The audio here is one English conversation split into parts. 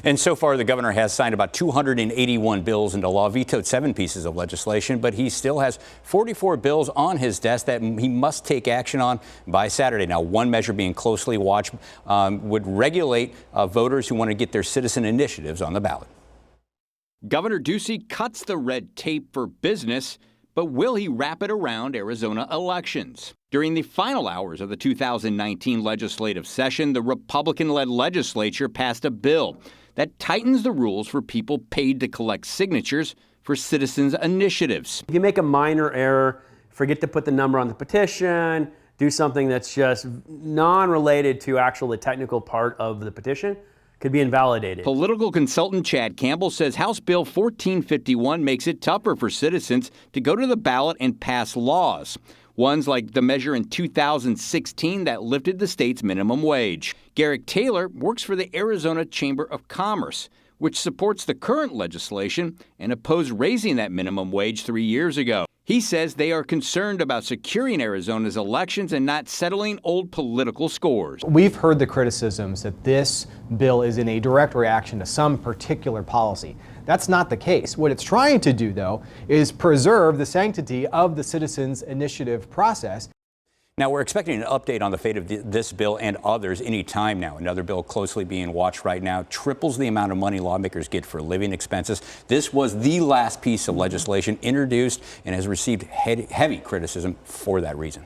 And so far, the governor has signed about 281 bills into law, vetoed 7 pieces of legislation, but he still has 44 bills on his desk that he must take action on by Saturday. Now, one measure being closely watched would regulate voters who want to get their citizen initiatives on the ballot. Governor Ducey cuts the red tape for business, but will he wrap it around Arizona elections? During the final hours of the 2019 legislative session, the Republican-led legislature passed a bill that tightens the rules for people paid to collect signatures for citizens' initiatives. If you make a minor error, forget to put the number on the petition, do something that's just non-related to actually the technical part of the petition, could be invalidated. Political consultant Chad Campbell says House Bill 1451 makes it tougher for citizens to go to the ballot and pass laws. Ones like the measure in 2016 that lifted the state's minimum wage. Garrick Taylor works for the Arizona Chamber of Commerce, which supports the current legislation and opposed raising that minimum wage 3 years ago. He says they are concerned about securing Arizona's elections and not settling old political scores. We've heard the criticisms that this bill is in a direct reaction to some particular policy. That's not the case. What it's trying to do, though, is preserve the sanctity of the citizens' initiative process. Now, we're expecting an update on the fate of this bill and others any time now. Another bill closely being watched right now triples the amount of money lawmakers get for living expenses. This was the last piece of legislation introduced and has received heavy criticism for that reason.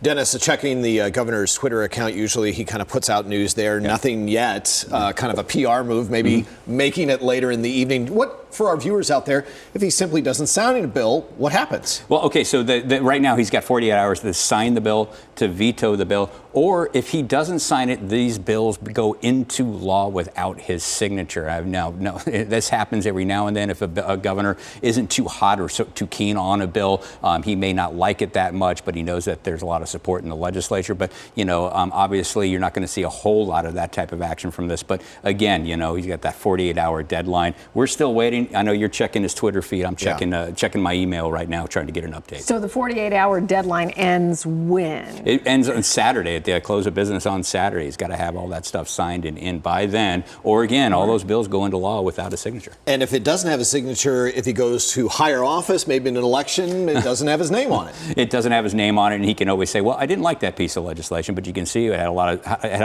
Dennis, checking the governor's Twitter account, usually he kind of puts out news there. Yeah. Nothing yet. Kind of a PR move, maybe making it later in the evening. What, for our viewers out there, if he simply doesn't sign a bill, what happens? Well, okay, so right now he's got 48 hours to sign the bill, to veto the bill, or if he doesn't sign it, these bills go into law without his signature. No, this happens every now and then. If a governor isn't too hot or too keen on a bill, he may not like it that much, but he knows that there's a lot of support in the legislature. But, obviously you're not going to see a whole lot of that type of action from this. But again, he's got that 48-hour deadline. We're still waiting. I know you're checking his Twitter feed. I'm checking my email right now, trying to get an update. So the 48-hour deadline ends when? It ends on Saturday, at the close of business on Saturday. He's got to have all that stuff signed and in by then. Or again, all those bills go into law without a signature. And if it doesn't have a signature, if he goes to higher office, maybe in an election, it doesn't have his name on it. It doesn't have his name on it, and he can always say, well, I didn't like that piece of legislation, but you can see it had a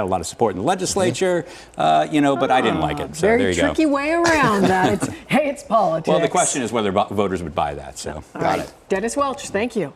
lot of support in the legislature, but I didn't like it. So there you go. Very tricky way around that. It's politics. Well, the question is whether voters would buy that. So Got it. Dennis Welch, thank you.